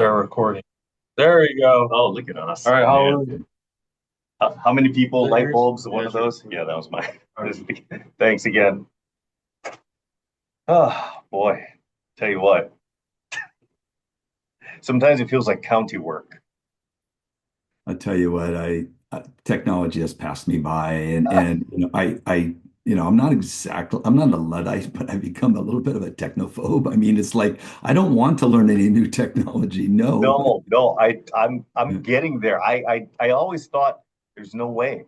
Start recording. There we go. Oh, look at us. All right, Yeah. how How many people, light yours? bulbs, one Yeah, of sure. those? Yeah, that was mine. Thanks again. Oh, boy. Tell you what, sometimes it feels like county work. I tell you what, technology has passed me by, and I'm not a Luddite, but I've become a little bit of a technophobe. I mean, it's like I don't want to learn any new technology. No. No, no, I'm getting there. I always thought there's no way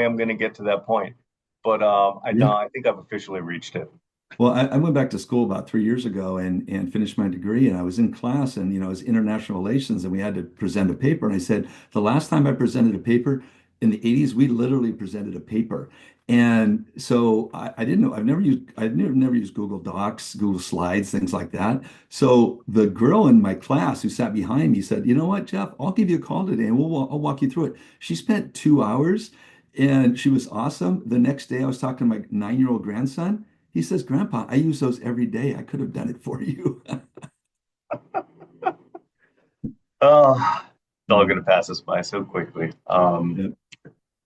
I'm gonna get to that point. But I Yeah. know I think I've officially reached it. Well, I went back to school about 3 years ago and finished my degree, and I was in class, and it was international relations, and we had to present a paper. And I said, the last time I presented a paper in the 80s, we literally presented a paper. And so I didn't know, I've never used Google Docs, Google Slides, things like that. So the girl in my class who sat behind me said, you know what, Jeff, I'll give you a call today and I'll walk you through it. She spent 2 hours and she was awesome. The next day I was talking to my 9-year-old grandson. He says, Grandpa, I use those every day. I could have done it for you. It's all gonna pass us by so quickly. Yep.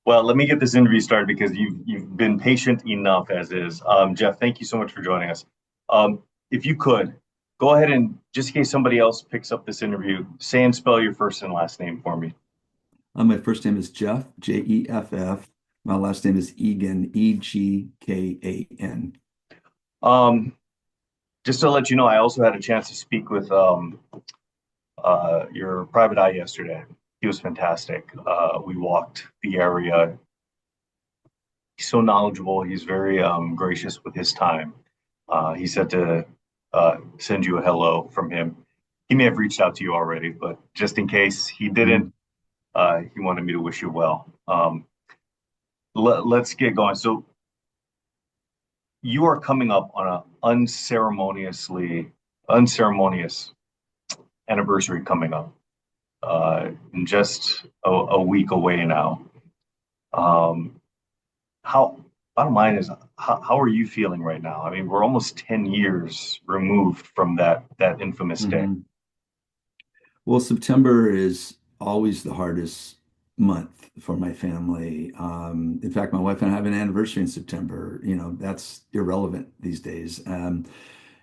Well, let me get this interview started because you've been patient enough as is. Jeff, thank you so much for joining us. If you could go ahead and just in case somebody else picks up this interview, say and spell your first and last name for me. My first name is Jeff, Jeff. My last name is Egan, Egkan. Um, just to let you know, I also had a chance to speak with your private eye yesterday. He was fantastic. We walked the area. He's so knowledgeable. He's very gracious with his time. He said to send you a hello from him. He may have reached out to you already, but just in case he didn't, Mhm. he wanted me to wish you well. Let's get going. So you are coming up on an unceremonious anniversary coming up in just a week away now. Um, how bottom line is how are you feeling right now? I mean, we're almost 10 years removed from that infamous day. Mhm. Well, September is always the hardest month for my family. In fact, my wife and I have an anniversary in September. That's irrelevant these days.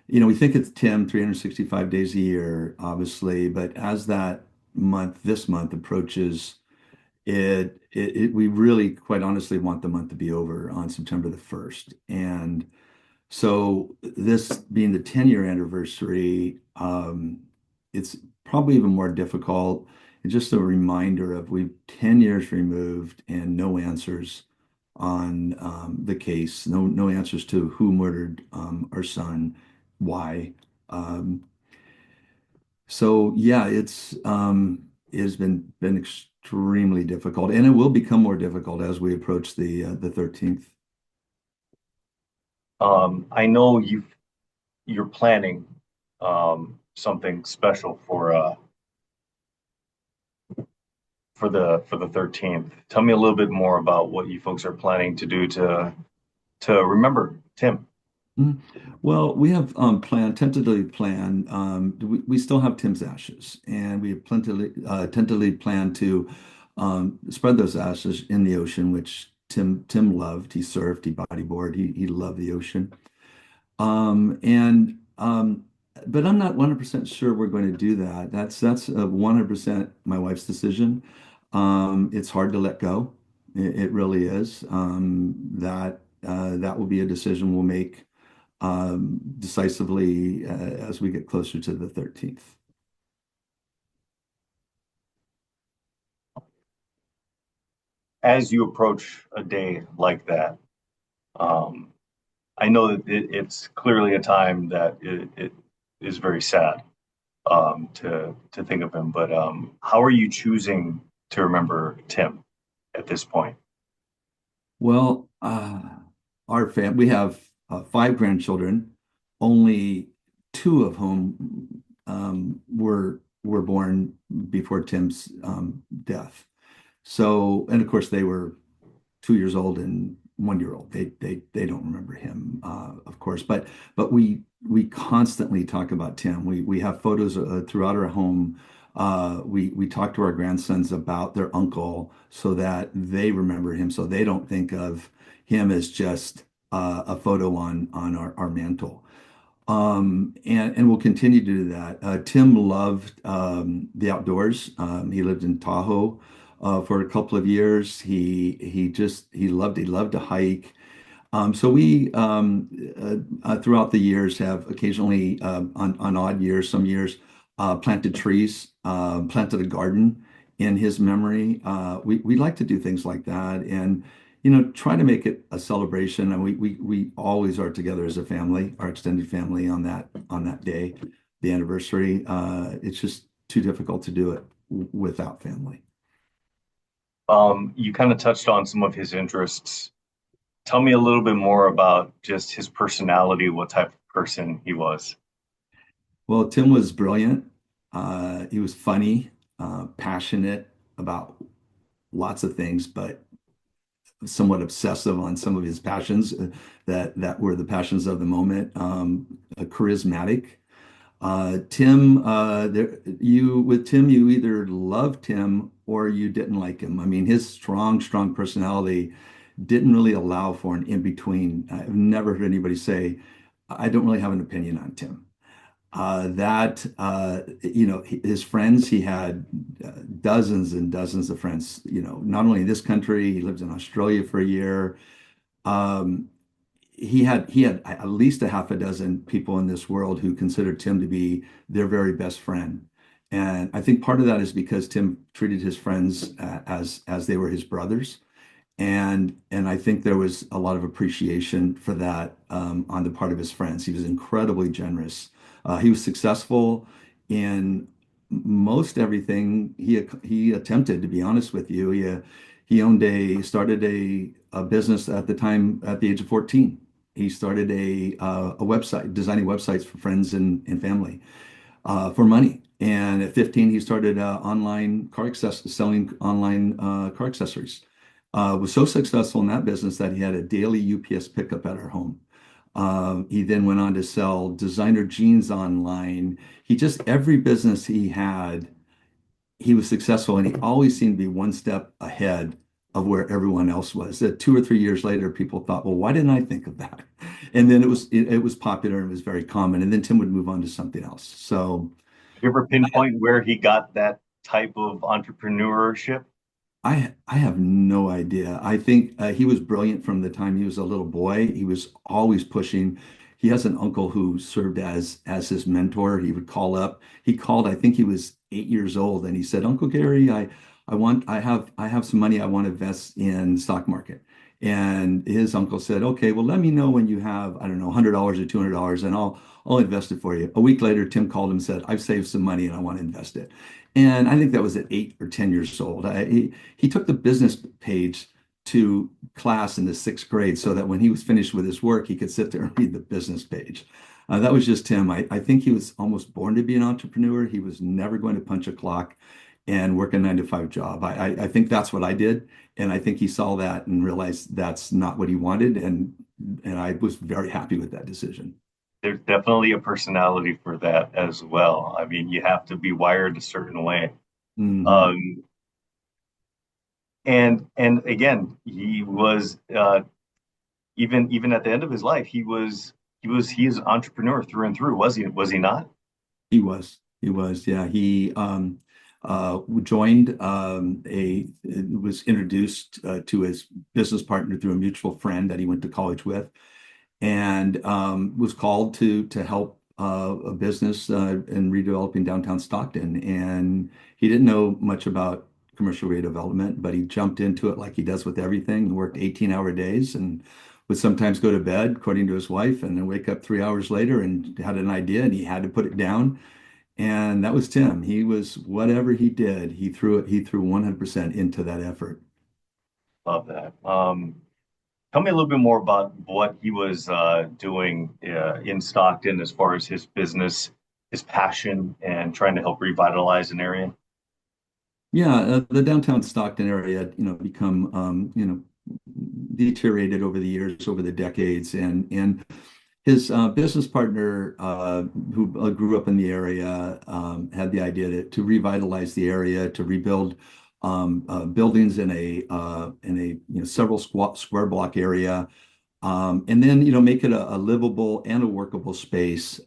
We think it's Tim, 365 days a year, obviously, but as this month approaches, we really, quite honestly, want the month to be over on September the 1st. And so, this being the 10-year anniversary, it's probably even more difficult. It's just a reminder of we've 10 years removed and no answers on the case, no answers to who murdered our son, why. Um, so yeah, it has been extremely difficult, and it will become more difficult as we approach the 13th. I know you're planning something special for the 13th. Tell me a little bit more about what you folks are planning to do to remember Tim. Mhm. Well, we have tentatively planned. We still have Tim's ashes, and we have tentatively planned to spread those ashes in the ocean, which Tim loved. He surfed, he bodyboarded, he loved the ocean. And but I'm not 100% sure we're going to do that. That's 100% my wife's decision. It's hard to let go. It really is. That will be a decision we'll make decisively as we get closer to the 13th. As you approach a day like that, um, I know that it's clearly a time that it is very sad to think of him. But how are you choosing to remember Tim at this point? Well, we have five grandchildren, only two of whom were born before Tim's death. So, and of course, they were 2 years old and 1 year old. They don't remember him, of course, but we constantly talk about Tim. We have photos throughout our home We talk to our grandsons about their uncle so that they remember him, so they don't think of him as just a photo on our mantle. And we'll continue to do that. Tim loved the outdoors. He lived in Tahoe for a couple of years. He loved to hike. So we throughout the years have occasionally on odd years, some years planted trees, planted a garden in his memory. We like to do things like that, and try to make it a celebration. And we always are together as a family, our extended family on that day, the anniversary. It's just too difficult to do it without family. You kind of touched on some of his interests. Tell me a little bit more about just his personality, what type of person he was. Well, Tim was brilliant. He was funny, passionate about lots of things, but somewhat obsessive on some of his passions that were the passions of the moment. Charismatic. Tim, with Tim, you either loved him or you didn't like him. I mean, his strong personality didn't really allow for an in between. I've never heard anybody say, "I don't really have an opinion on Tim." His friends, he had dozens and dozens of friends, not only in this country, he lived in Australia for a year. Um, he had at least a half a dozen people in this world who considered Tim to be their very best friend. And I think part of that is because Tim treated his friends as they were his brothers. And I think there was a lot of appreciation for that on the part of his friends. He was incredibly generous. He was successful in most everything he attempted, to be honest with you. He started a business at the time at the age of 14. He started a website, designing websites for friends and family for money. And at 15, he started selling online car accessories. Was so successful in that business that he had a daily UPS pickup at our home. He then went on to sell designer jeans online. Every business he had, he was successful, and he always seemed to be one step ahead of where everyone else was. That 2 or 3 years later, people thought, well, why didn't I think of that? And then it was popular and it was very common. And then Tim would move on to something else. So You ever pinpoint where he got that type of entrepreneurship? I have no idea. I think he was brilliant from the time he was a little boy. He was always pushing. He has an uncle who served as his mentor. He would call up. He called, I think he was 8 years old, and he said, "Uncle Gary, I have some money I want to invest in the stock market." And his uncle said, "Okay, well, let me know when you have, I don't know, $100 or $200, and I'll invest it for you." A week later, Tim called him and said, "I've saved some money and I want to invest it." And I think that was at 8 or 10 years old. He took the business page to class in the sixth grade so that when he was finished with his work, he could sit there and read the business page. That was just him. I think he was almost born to be an entrepreneur. He was never going to punch a clock and work a 9 to 5 job. I think that's what I did. And I think he saw that and realized that's not what he wanted. And I was very happy with that decision. There's definitely a personality for that as well. I mean, you have to be wired a certain way. Mhm. Um, and again, he was even at the end of his life, he is an entrepreneur through and through. Was he not? He was, yeah. He joined was introduced to his business partner through a mutual friend that he went to college with, and was called to help a business in redeveloping downtown Stockton. And he didn't know much about commercial redevelopment, but he jumped into it like he does with everything. He worked 18-hour days and would sometimes go to bed, according to his wife, and then wake up 3 hours later and had an idea and he had to put it down. And that was Tim. He was whatever he did, he threw 100% into that effort. Love that. Tell me a little bit more about what he was doing in Stockton as far as his business, his passion, and trying to help revitalize an area. Yeah, the downtown Stockton area, become, deteriorated over the years, over the decades, and His business partner, who grew up in the area, had the idea to revitalize the area, to rebuild buildings in a several square block area, and then make it a livable and a workable space.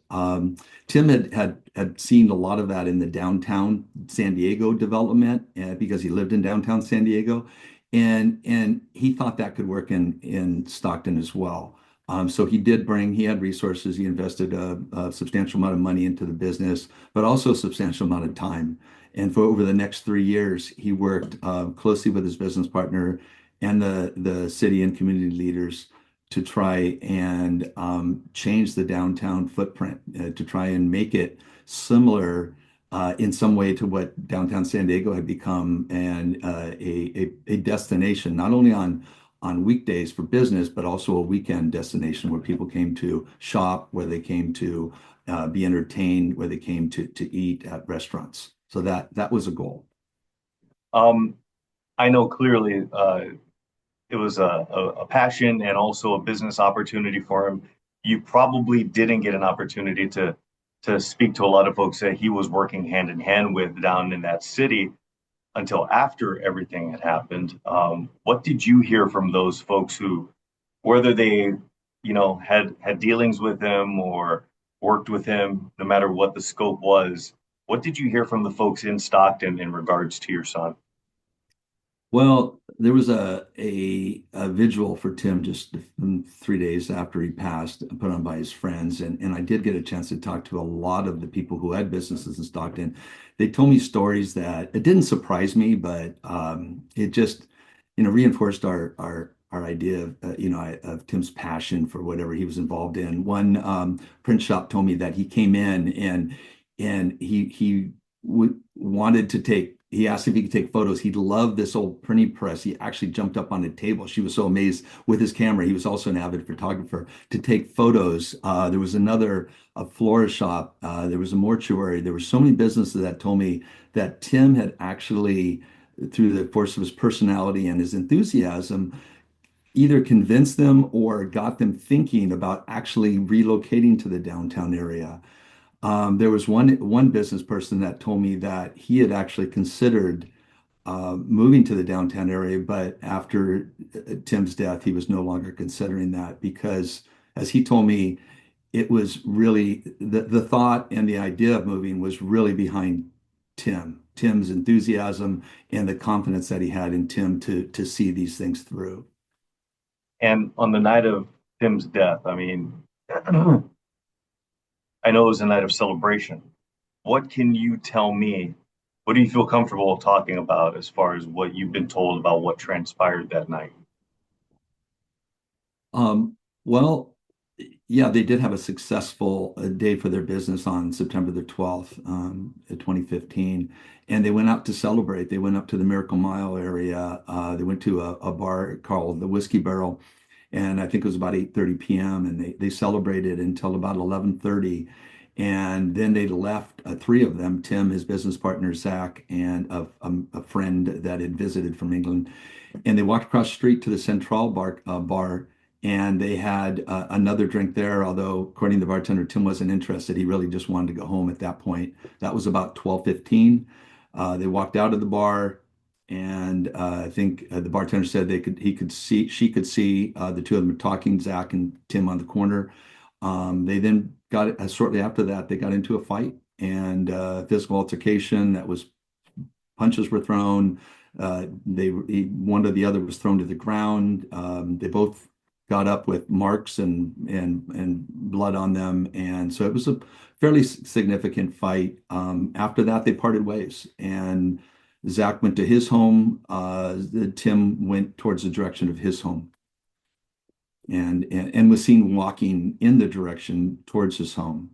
Tim had seen a lot of that in the downtown San Diego development, because he lived in downtown San Diego, and he thought that could work in Stockton as well. So he had resources, he invested a substantial amount of money into the business, but also a substantial amount of time. And for over the next 3 years, he worked closely with his business partner and the city and community leaders to try and change the downtown footprint, to try and make it similar in some way to what downtown San Diego had become, and a destination, not only on weekdays for business, but also a weekend destination where people came to shop, where they came to be entertained, where they came to eat at restaurants. So that was a goal. Um, I know clearly it was a passion and also a business opportunity for him. You probably didn't get an opportunity to speak to a lot of folks that he was working hand in hand with down in that city until after everything had happened. What did you hear from those folks who, whether they, had dealings with him or worked with him, no matter what the scope was? What did you hear from the folks in Stockton in regards to your son? Well, there was a vigil for Tim just 3 days after he passed, put on by his friends, and I did get a chance to talk to a lot of the people who had businesses in Stockton. They told me stories that it didn't surprise me, but it just reinforced our idea of of Tim's passion for whatever he was involved in. One print shop told me that he came in and he wanted to take. He asked if he could take photos. He loved this old printing press. He actually jumped up on a table. She was so amazed with his camera. He was also an avid photographer to take photos. There was a florist shop. There was a mortuary. There were so many businesses that told me that Tim had actually, through the force of his personality and his enthusiasm, either convinced them or got them thinking about actually relocating to the downtown area. There was one business person that told me that he had actually considered moving to the downtown area, but after Tim's death, he was no longer considering that because, as he told me, it was really the thought and the idea of moving was really behind Tim's enthusiasm and the confidence that he had in Tim to see these things through. And on the night of Tim's death, I mean, I know it was a night of celebration. What can you tell me? What do you feel comfortable talking about as far as what you've been told about what transpired that night? Well, yeah, they did have a successful day for their business on September the 12th, 2015. And they went out to celebrate. They went up to the Miracle Mile area. They went to a bar called the Whiskey Barrel. And I think it was about 8:30 p.m. And they celebrated until about 11:30. And then they left, three of them, Tim, his business partner, Zach, and a friend that had visited from England. And they walked across the street to the Central bar, and they had another drink there. Although, according to the bartender, Tim wasn't interested. He really just wanted to go home at that point. That was about 12:15. They walked out of the bar, and I think the bartender said she could see the two of them talking, Zach and Tim, on the corner. They then got shortly after that, they got into a fight and physical altercation. That was punches were thrown. One or the other was thrown to the ground. They both got up with marks and blood on them, and so it was a fairly significant fight. After that, they parted ways, and Zach went to his home. Tim went towards the direction of his home, and was seen walking in the direction towards his home.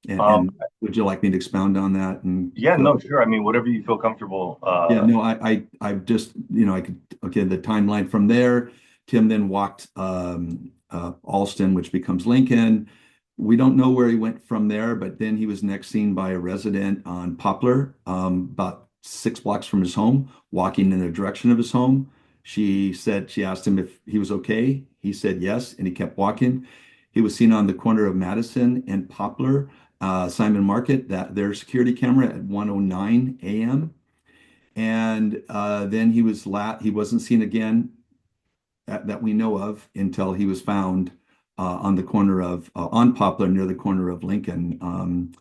And Um, would you like me to expound on that and yeah, go? no, sure. I mean, whatever you feel comfortable. Yeah, no, I've just, I could, okay, the timeline from there. Tim then walked Alston, which becomes Lincoln. We don't know where he went from there, but then he was next seen by a resident on Poplar, about 6 blocks from his home, walking in the direction of his home. She asked him if he was okay. He said yes, and he kept walking. He was seen on the corner of Madison and Poplar, Simon Market, that their security camera at 1:09 a.m. And then he wasn't seen again that we know of until he was found on the corner of on Poplar near the corner of Lincoln,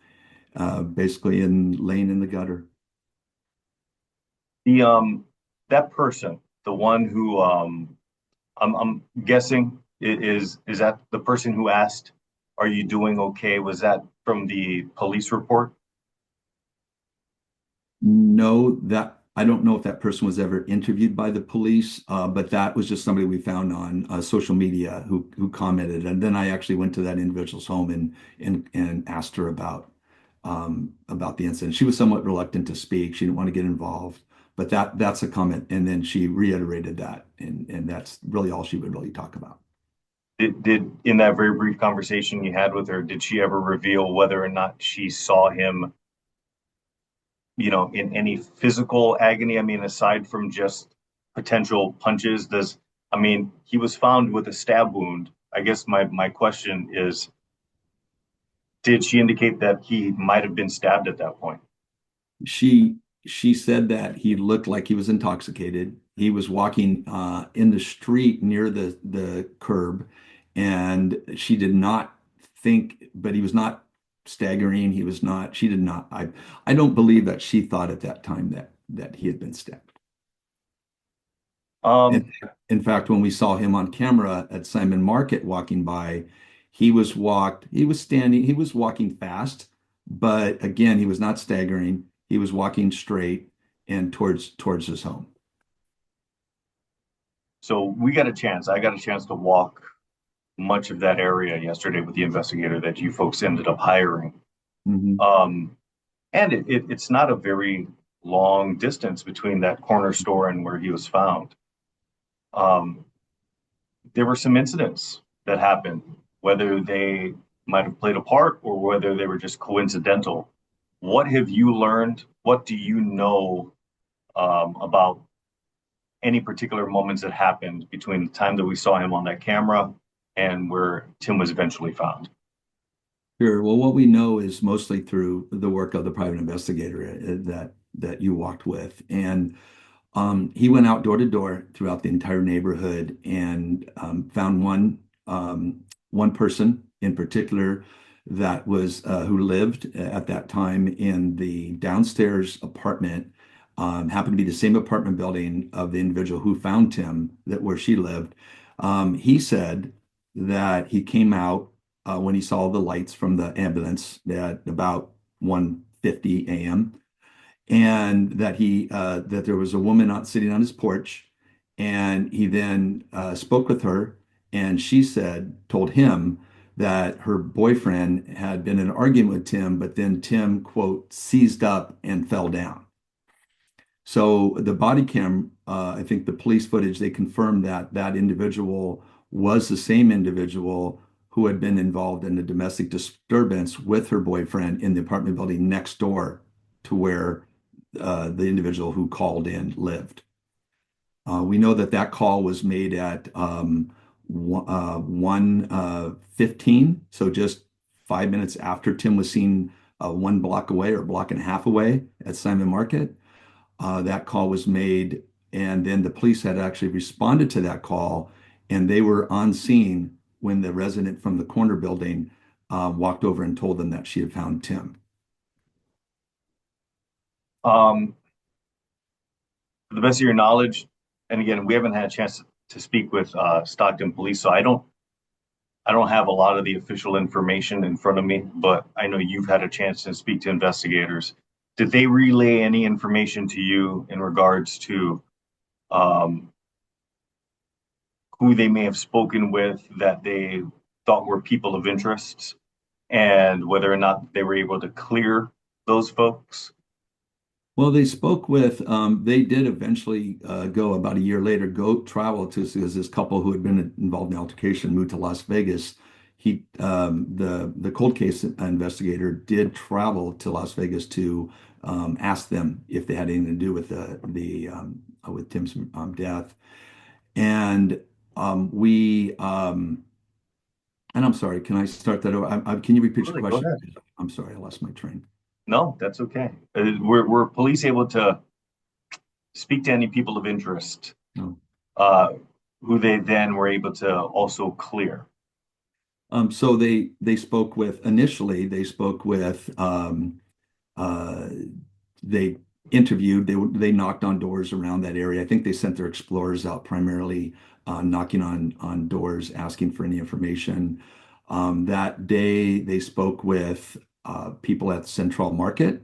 basically laying in the gutter. The that person, the one who I'm guessing is that the person who asked, "Are you doing okay?" Was that from the police report? No, that I don't know if that person was ever interviewed by the police, but that was just somebody we found on social media who commented, and then I actually went to that individual's home and asked her about the incident. She was somewhat reluctant to speak. She didn't want to get involved, but that's a comment, and then she reiterated that, and that's really all she would really talk about. Did in that very brief conversation you had with her, did she ever reveal whether or not she saw him, in any physical agony? I mean, aside from just potential punches, he was found with a stab wound. I guess my question is, did she indicate that he might have been stabbed at that point? She she said that he looked like he was intoxicated. He was walking in the street near the curb, and she did not think, but he was not staggering. He was not. She did not. I don't believe that she thought at that time that he had been stabbed. In, Um, in fact, when we saw him on camera at Simon Market walking by, he was standing, he was walking fast, but again, he was not staggering. He was walking straight and towards his home. so we got a chance. I got a chance to walk much of that area yesterday with the investigator that you folks ended up hiring. Mhm. Um, and it's not a very long distance between that corner store and where he was found. Um, there were some incidents that happened, whether they might have played a part or whether they were just coincidental. What have you learned? What do you know about any particular moments that happened between the time that we saw him on that camera and where Tim was eventually found? Sure. Well, what we know is mostly through the work of the private investigator that you walked with, and he went out door to door throughout the entire neighborhood and found one person in particular that was who lived at that time in the downstairs apartment. Happened to be the same apartment building of the individual who found Tim, that where she lived. He said that he came out when he saw the lights from the ambulance at about 1:50 a.m., and that there was a woman sitting on his porch, and he then spoke with her, and she told him that her boyfriend had been in an argument with Tim, but then Tim, quote, seized up and fell down. So the body cam, I think the police footage, they confirmed that that individual was the same individual who had been involved in a domestic disturbance with her boyfriend in the apartment building next door to where the individual who called in lived. We know that that call was made at 1:15, so just 5 minutes after Tim was seen 1 block away or block and a half away at Simon Market. That call was made, and then the police had actually responded to that call, and they were on scene when the resident from the corner building walked over and told them that she had found Tim. Um, to the best of your knowledge, and again, we haven't had a chance to speak with Stockton Police, so I don't have a lot of the official information in front of me, but I know you've had a chance to speak to investigators. Did they relay any information to you in regards to um, who they may have spoken with that they thought were people of interest and whether or not they were able to clear those folks? Well, they spoke with, they did eventually go about a year later, go travel to, because this couple who had been involved in the altercation moved to Las Vegas. The cold case investigator did travel to Las Vegas to ask them if they had anything to do with with Tim's death. And we And I'm sorry, can I start that over? Can you repeat your Really, go question? ahead. I'm sorry, I lost my train. No, that's okay. Were police able to speak to any people of interest, No. uh, who they then were able to also clear? So they spoke with initially they spoke with uh, they interviewed they knocked on doors around that area. I think they sent their explorers out primarily knocking on doors asking for any information. That day they spoke with people at Central Market.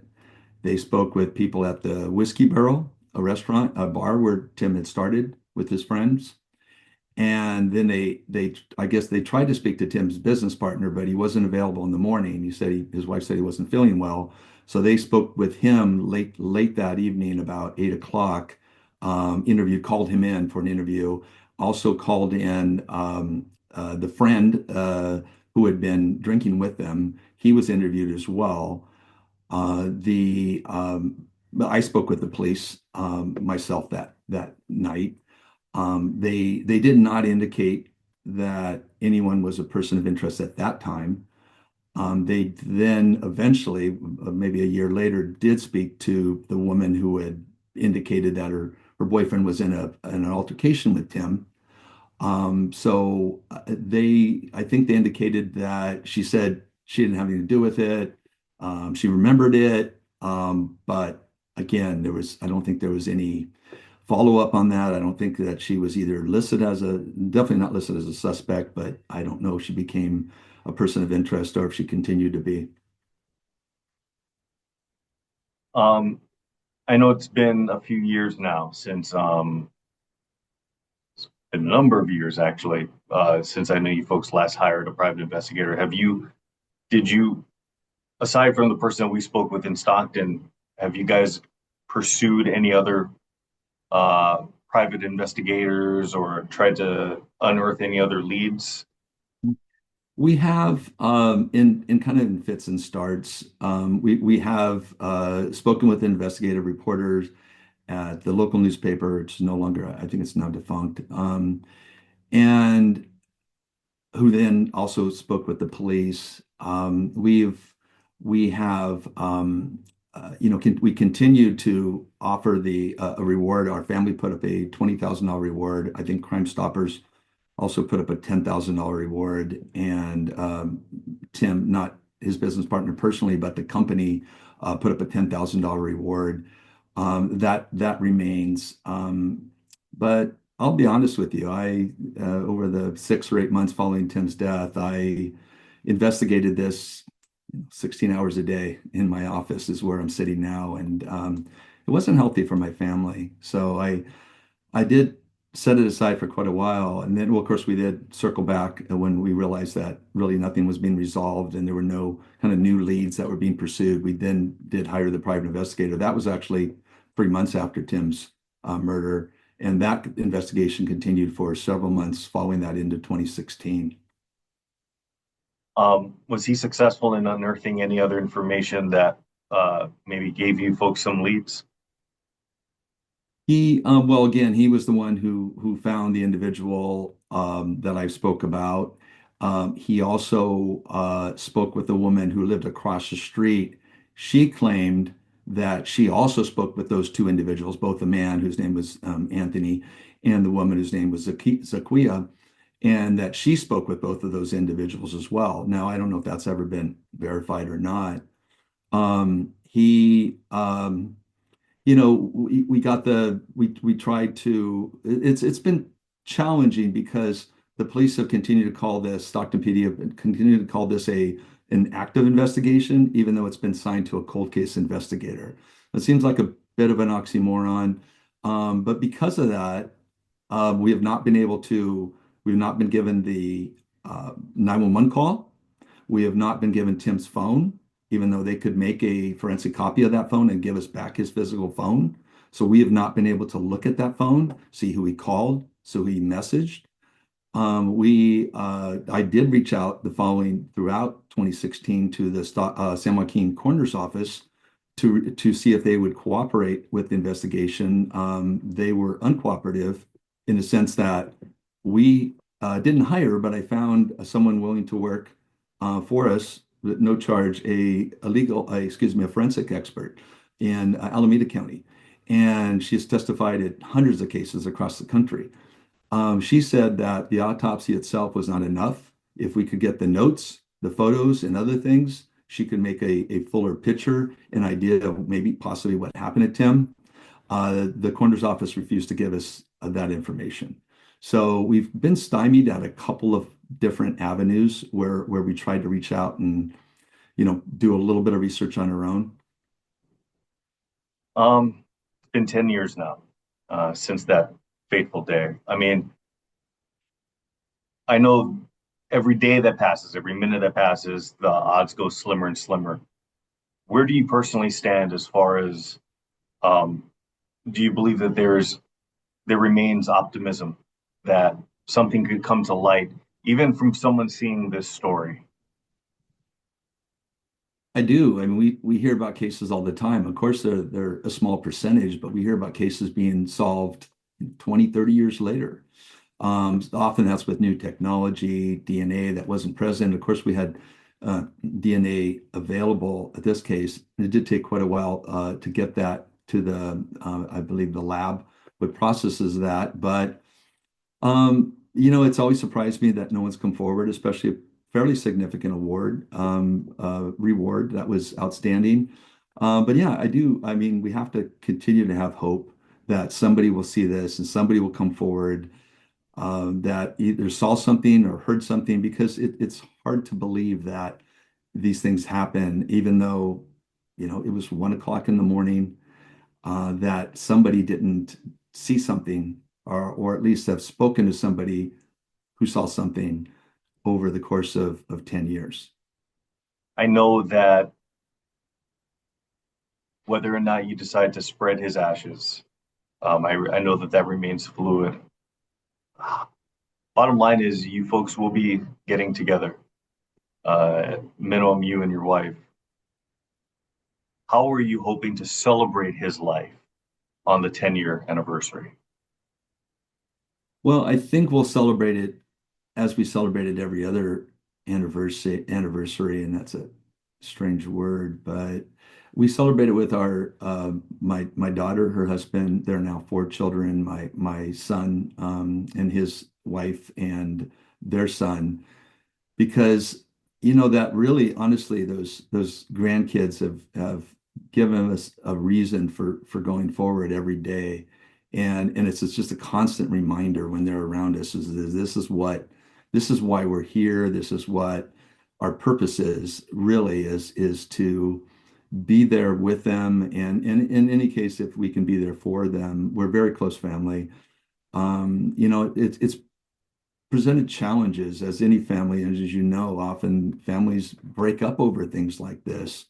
They spoke with people at the Whiskey Barrel, a restaurant, a bar where Tim had started with his friends. And then they I guess they tried to speak to Tim's business partner, but he wasn't available in the morning. His wife said he wasn't feeling well. So they spoke with him late that evening, about 8 o'clock. Called him in for an interview. Also called in the friend who had been drinking with them. He was interviewed as well. The I spoke with the police myself that night. They did not indicate that anyone was a person of interest at that time. They then eventually, maybe a year later, did speak to the woman who had indicated that her boyfriend was in an altercation with Tim. I think they indicated that she said she didn't have anything to do with it. She remembered it, but again, I don't think there was any follow up on that. I don't think that she was either definitely not listed as a suspect, but I don't know if she became a person of interest or if she continued to be. Um, I know it's been a few years now since a number of years actually, since I know you folks last hired a private investigator. Did you, aside from the person that we spoke with in Stockton, have you guys pursued any other private investigators or tried to unearth any other leads? We have in kind of in fits and starts. We have spoken with investigative reporters at the local newspaper. It's no longer, I think it's now defunct. And who then also spoke with the police. We have we continue to offer a reward. Our family put up a $20,000 reward. I think Crime Stoppers also put up a $10,000 reward, and Tim, not his business partner personally, but the company put up a $10,000 reward. That remains. But I'll be honest with you. I Over the 6 or 8 months following Tim's death, I investigated this 16 hours a day in my office is where I'm sitting now, and it wasn't healthy for my family. So I did set it aside for quite a while. And then, well, of course, we did circle back when we realized that really nothing was being resolved and there were no kind of new leads that were being pursued. We then did hire the private investigator. That was actually 3 months after Tim's murder. And that investigation continued for several months following that into 2016. Was he successful in unearthing any other information that maybe gave you folks some leads? Well, again, he was the one who found the individual that I spoke about. He also spoke with a woman who lived across the street. She claimed that she also spoke with those two individuals, both the man whose name was Anthony and the woman whose name was Zakia, and that she spoke with both of those individuals as well. Now, I don't know if that's ever been verified or not. He we got we tried to it's been challenging because the police have continued to call this Stockton PD have continued to call this an active investigation, even though it's been signed to a cold case investigator. It seems like a bit of an oxymoron, but because of that, we have not been able to. We've not been given the 911 call. We have not been given Tim's phone, even though they could make a forensic copy of that phone and give us back his physical phone. So we have not been able to look at that phone, see who he called, so who he messaged. I did reach out the following throughout 2016 to the San Joaquin coroner's office to see if they would cooperate with the investigation. They were uncooperative in the sense that we didn't hire, but I found someone willing to work for us at no charge, excuse me, a forensic expert in Alameda County. And she's testified at hundreds of cases across the country. She said that the autopsy itself was not enough. If we could get the notes, the photos, and other things, she could make a fuller picture, an idea of maybe possibly what happened to Tim. The coroner's office refused to give us that information. So we've been stymied at a couple of different avenues where we tried to reach out and, do a little bit of research on our own. It's been 10 years now, since that fateful day. I mean, I know every day that passes, every minute that passes, the odds go slimmer and slimmer. Where do you personally stand as far as, um, do you believe that there remains optimism that something could come to light, even from someone seeing this story? I do. I mean, we hear about cases all the time. Of course, they're a small percentage, but we hear about cases being solved 20, 30 years later. Often that's with new technology, DNA that wasn't present. Of course, we had DNA available at this case. And it did take quite a while to get that to I believe the lab that processes that. But it's always surprised me that no one's come forward, especially a fairly significant reward that was outstanding. But yeah, I do. I mean, we have to continue to have hope that somebody will see this and somebody will come forward that either saw something or heard something, because it's hard to believe that these things happen, even though, it was 1 o'clock in the morning, that somebody didn't see something or at least have spoken to somebody who saw something over the course of 10 years. I know that whether or not you decide to spread his ashes, I know that that remains fluid. Bottom line is, you folks will be getting together, minimum you and your wife. How are you hoping to celebrate his life on the 10-year anniversary? Well, I think we'll celebrate it as we celebrated every other anniversary, and that's a strange word, but we celebrated with our my daughter, her husband. There are now 4 children, my son and his wife and their son, because that really honestly those grandkids have given us a reason for going forward every day. And it's just a constant reminder when they're around us is this is why we're here. This is what our purpose is, really is to be there with them. And in any case, if we can be there for them, we're a very close family. It's presented challenges as any family, and as you know, often families break up over things like this.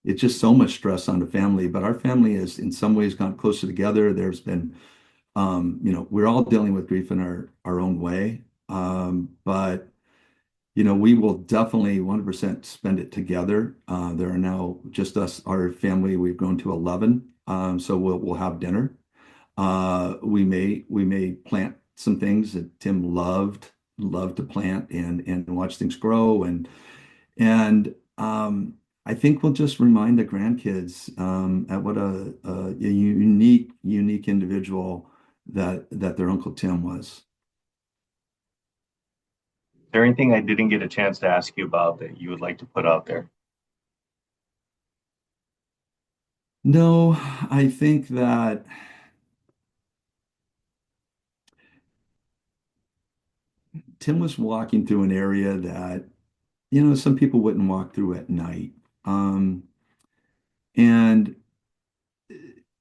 It's just so much stress on the family, but our family has in some ways gone closer together. There's been, we're all dealing with grief in our own way. But we will definitely 100% spend it together. There are now just us, our family, we've grown to 11. So we'll have dinner. We may plant some things that Tim loved to plant and watch things grow. And I think we'll just remind the grandkids at what a unique individual that their Uncle Tim was. Is there anything I didn't get a chance to ask you about that you would like to put out there? No, I think that Tim was walking through an area that, some people wouldn't walk through at night. And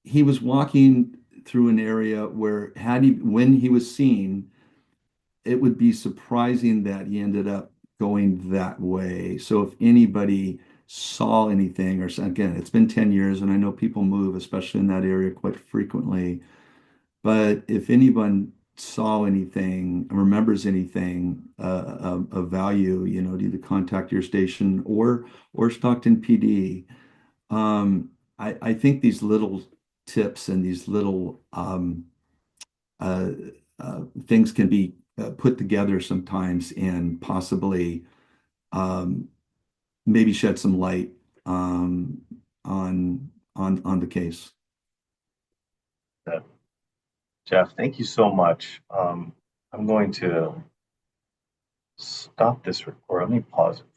he was walking through an area where when he was seen, it would be surprising that he ended up going that way. So if anybody saw anything, or again, it's been 10 years and I know people move, especially in that area quite frequently. But if anyone saw anything, remembers anything of value, to either contact your station or Stockton PD. I think these little tips and these little things can be put together sometimes and possibly um, maybe shed some light on the case. Jeff, thank you so much. I'm going to stop this record. Let me pause it.